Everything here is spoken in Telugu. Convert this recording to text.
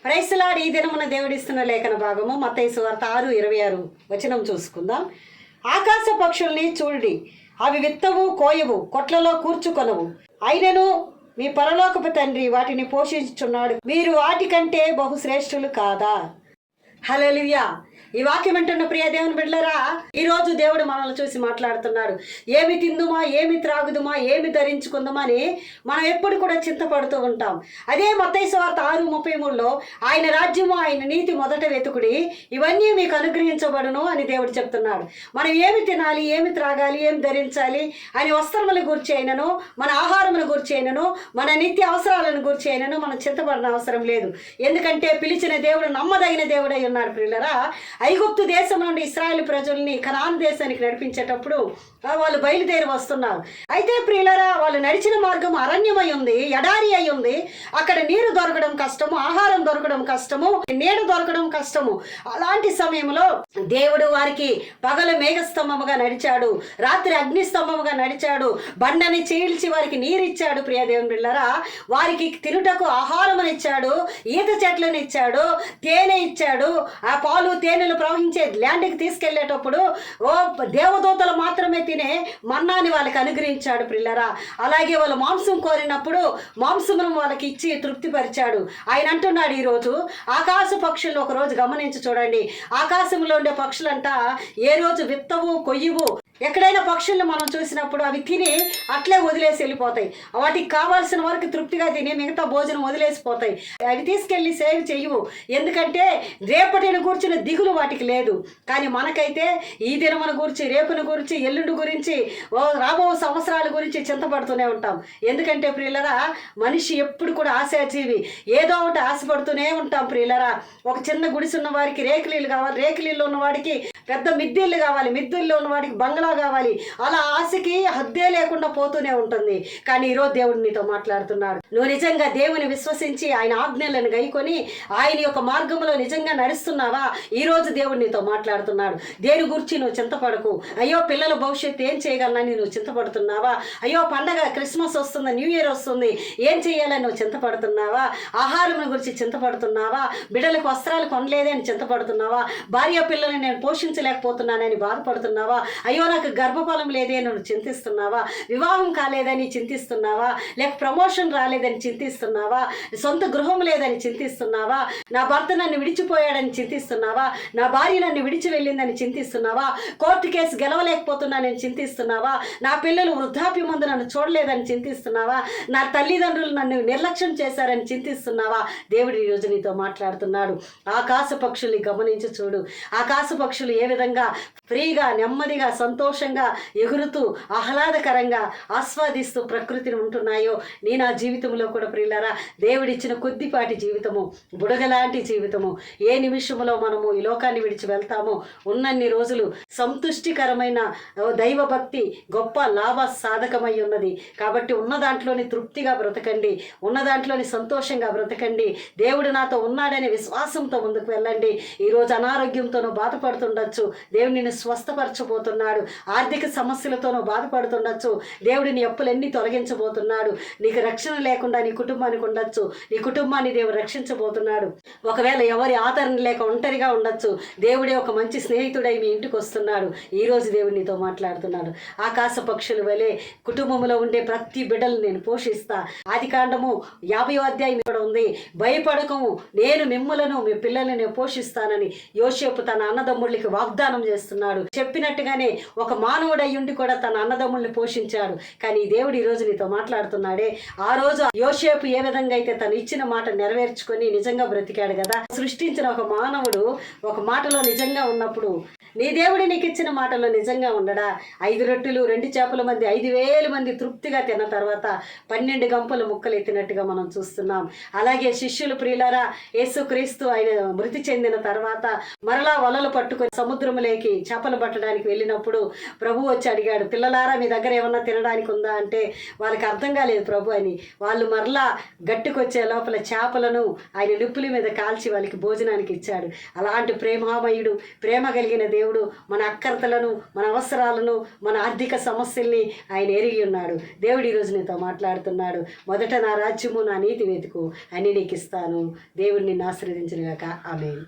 Price lord. ఈ దినమున దేవుడిస్తున్న లేఖన భాగము మత్తయి సువార్త 6:26 వచనం చూసుకుందాం. ఆకాశ పక్షుల్ని చూడండి, అవి విత్తవు, కోయవు, కొట్లలో కూర్చుకొనవు, అయినను మీ పరలోకపు తండ్రి వాటిని పోషించుచున్నాడు. మీరు వాటికంటే బహుశ్రేష్ఠులు కాదా? హల్లెలూయా. ఈ వాక్యం వింటున్న ప్రియ దేవుని బిడ్డలారా, ఈ రోజు దేవుడు మనల్ని చూసి మాట్లాడుతున్నాడు. ఏమి తిందుమా, ఏమి త్రాగుదుమా, ఏమి ధరించుకుందామా అని మనం ఎప్పుడు కూడా చింతపడుతూ ఉంటాం. అదే మత్తయి సువార్త 6:33లో ఆయన రాజ్యము, ఆయన నీతి మొదట వెతుకుడి, ఇవన్నీ మీకు అనుగ్రహించబడును అని దేవుడు చెప్తున్నాడు. మనం ఏమి తినాలి, ఏమి త్రాగాలి, ఏమి ధరించాలి అని వస్త్రముల గురించి అయినను, మన ఆహారముల గురించి అయినను, మన నిత్య అవసరాలను గురించి అయినను మనం చింతపడిన అవసరం లేదు. ఎందుకంటే పిలిచిన దేవుడు నమ్మదగిన దేవుడై ఉన్నాడు. ప్రియులరా, ఐగుప్తు దేశం నుండి ఇశ్రాయేలు ప్రజల్ని కనాను దేశానికి నడిపించేటప్పుడు వాళ్ళు బయలుదేరి వస్తున్నారు. అయితే ప్రియులరా, వాళ్ళు నడిచిన మార్గం అరణ్యమై ఉంది, ఎడారి అయి ఉంది. అక్కడ నీరు దొరకడం కష్టము, ఆహారం దొరకడం కష్టము, నీడ దొరకడం కష్టము. అలాంటి సమయంలో దేవుడు వారికి పగలు మేఘస్తంభముగా నడిచాడు, రాత్రి అగ్నిస్తంభముగా నడిచాడు, బండని చీల్చి వారికి నీరు ఇచ్చాడు. ప్రియ దేవుని బిడ్డలారా, వారికి తినుటకు ఆహారమునిచ్చాడు, ఈత చెట్లను ఇచ్చాడు, తేనె ఇచ్చాడు. ఆ పాలు తేనెలు ప్రవహించే ల్యాండ్కి తీసుకెళ్లేటప్పుడు దేవదూతలు మాత్రమే తినే మన్నాని వాళ్ళకి అనుగ్రహించాడు. ప్రిల్లరా, అలాగే వాళ్ళు మాంసం కోరినప్పుడు మాంసమును వాళ్ళకి ఇచ్చి తృప్తిపరిచాడు. ఆయన అంటున్నాడు, ఈరోజు ఆకాశ పక్షులను ఒక రోజు గమనించి చూడండి. ఆకాశంలో ఉండే పక్షులంట ఏ రోజు విత్తవు, కొయ్యవు. ఎక్కడైనా పక్షులను మనం చూసినప్పుడు అవి తిని అట్లే వదిలేసి వెళ్ళిపోతాయి. వాటికి కావాల్సిన వరకు తృప్తిగా తిని మిగతా భోజనం వదిలేసిపోతాయి. అవి తీసుకెళ్ళి సేవ్ చెయ్యవు, ఎందుకంటే రేపటిని కూర్చున్న దిగులు వాటికి లేదు. కానీ మనకైతే ఈ దినమున గురించి, రేపుని గురించి, ఎల్లుండి గురించి, రాబో సంవత్సరాల గురించి చింతపడుతూనే ఉంటాం. ఎందుకంటే ప్రియులరా, మనిషి ఎప్పుడు కూడా ఆశాజీవి, ఏదో ఒకటి ఆశపడుతూనే ఉంటాం. ప్రియులరా, ఒక చిన్న గుడిసి ఉన్న వారికి రేకులీలు కావాలి, రేకులీళ్ళు ఉన్నవాడికి పెద్ద మిద్దెళ్ళు కావాలి, మిద్దెల్లో ఉన్నవాడికి బంగ్లా కావాలి. అలా ఆశకి హద్దే లేకుండా పోతూనే ఉంటుంది. కానీ ఈరోజు దేవుడు నీతో మాట్లాడుతున్నాడు. నువ్వు నిజంగా దేవుని విశ్వసించి ఆయన ఆజ్ఞలను గైకొని ఆయన యొక్క మార్గంలో నిజంగా నడుస్తున్నావా? ఈ రోజు దేవుడు నీతో మాట్లాడుతున్నాడు. దేని గురించి నువ్వు చింతపడకు. అయ్యో పిల్లల భవిష్యత్తు ఏం చేయగలనని నువ్వు చింతపడుతున్నావా? అయ్యో పండగ క్రిస్మస్ వస్తుంది, న్యూ ఇయర్ వస్తుంది, ఏం చేయాలని నువ్వు చింతపడుతున్నావా? ఆహారం గురించి చింతపడుతున్నావా? బిడ్డలకు వస్త్రాలు కొనలేదే అని చింతపడుతున్నావా? భార్య పిల్లల్ని నేను పోషించలేకపోతున్నానని బాధపడుతున్నావా? అయ్యో నాకు గర్భఫలం లేదే నువ్వు చింతిస్తున్నావా? వివాహం కాలేదని చింతిస్తున్నావా? లేక ప్రమోషన్ రాలేదని చింతిస్తున్నావా? సొంత గృహం లేదని చింతిస్తున్నావా? నా భర్త నన్ను విడిచిపోయాడని చింతిస్తున్నావా? నా భార్య నన్ను విడిచి వెళ్ళిందని చింతిస్తున్నావా? Court case గెలవలేకపోతున్నానని చింతిస్తున్నావా? నా పిల్లలు వృద్ధాప్య ముందు నన్ను చూడలేదని చింతిస్తున్నావా? నా తల్లిదండ్రులు నన్ను నిర్లక్ష్యం చేశారని చింతిస్తున్నావా? దేవుడు ఈ రోజు నీతో మాట్లాడుతున్నాడు. ఆకాశ పక్షుల్ని గమనించి చూడు. ఆకాశ పక్షులు ఏ విధంగా ఫ్రీగా, నెమ్మదిగా, సంతోషంగా ఎగురుతూ ఆహ్లాదకరంగా ఆస్వాదిస్తూ ప్రకృతిని ఉంటున్నాయో, నా జీవితంలో కూడా ప్రియులారా, దేవుడిచ్చిన కొద్దిపాటి జీవితము, బుడగలాంటి జీవితము, ఏ నిమిషంలో మనము ఈ లోకాన్ని విడిచి వెళ్తామో ఉన్నన్ని రోజులు సంతుష్టికరమైన దైవభక్తి గొప్ప లాభ సాధకమై ఉన్నది. కాబట్టి ఉన్న దాంట్లోని తృప్తిగా బ్రతకండి, ఉన్న దాంట్లోని సంతోషంగా బ్రతకండి. దేవుడు నాతో ఉన్నాడనే విశ్వాసంతో ముందుకు వెళ్ళండి. ఈరోజు అనారోగ్యంతోనూ బాధపడుతుండొచ్చు, దేవుడు నిన్ను స్వస్థపరచబోతున్నాడు. ఆర్థిక సమస్యలతోనూ బాధపడుతుండొచ్చు, దేవుడు నీ అప్పులన్నీ తొలగించబోతున్నాడు. నీకు రక్షణ లేకుండా నీ కుటుంబానికి ఉండొచ్చు, నీ కుటుంబాన్ని దేవుడు రక్షించబోతున్నాడు. ఒకవేళ ఎవరి ఆదరణ లేక ఒంటరిగా ఉండొచ్చు, దేవుడే ఒక మంచి స్నేహితుడై మీ ఇంటికి వస్తున్నాడు. ఈరోజు దేవుడు నీతో మాట్లాడుతున్నాడు. ఆకాశ పక్షుల వలె కుటుంబంలో ఉండే ప్రతి బిడ్డలు నేను పోషిస్తా. ఆదికాండము 50వ అధ్యాయం ఇక్కడ ఉంది. భయపడకము, నేను మిమ్ములను, మీ పిల్లల్ని నేను పోషిస్తానని యోసేపు తన అన్నదమ్ముళ్ళకి వాగ్దానం చేస్తున్నాడు. చెప్పినట్టుగానే ఒక మానవుడు అయ్యుండి కూడా తన అన్నదమ్ముల్ని పోషించాడు. కానీ దేవుడు ఈ రోజు నీతో మాట్లాడుతున్నాడే. ఆ రోజు యోసేపు ఏ విధంగా అయితే తను ఇచ్చిన మాట నెరవేర్చుకొని నిజంగా బ్రతికాడు కదా. సృష్టించిన ఒక మానవుడు ఒక మాటలో నిజంగా ఉన్నప్పుడు నీ దేవుడి నీకు ఇచ్చిన మాటలో నిజంగా ఉండడా? 5 రొట్టెలు 2 చేపల మంది 5,000 మంది తృప్తిగా తిన్న తర్వాత 12 గంపలు ముక్కలు ఎత్తినట్టుగా మనం చూస్తున్నాం. అలాగే శిష్యులు ప్రియులారా, యేసుక్రీస్తు ఆయన మృతి చెందిన తర్వాత మరలా వలలు పట్టుకొని సముద్రంలోకి చేపలు పట్టడానికి వెళ్ళినప్పుడు ప్రభు వచ్చి అడిగాడు, పిల్లలారా మీ దగ్గర ఏమన్నా తినడానికి ఉందా అంటే వాళ్ళకి అర్థం కాలేదు ప్రభు అని. వాళ్ళు మరలా గట్టుకొచ్చే లోపల చేపలను ఆయన నిప్పుల మీద కాల్చి వాళ్ళకి భోజనానికి ఇచ్చాడు. అలాంటి ప్రేమామయుడు, ప్రేమ కలిగిన దేవుడు మన అక్కర్తలను, మన అవసరాలను, మన ఆర్థిక సమస్యల్ని ఆయన ఎరిగి ఉన్నాడు. దేవుడు ఈరోజు నీతో మాట్లాడుతున్నాడు. మొదట నా రాజ్యము, నా నీతి వెతుకు, అన్ని నీకు ఇస్తాను. దేవుడు నిన్ను ఆశీర్వదించును గాక. ఆమేన్.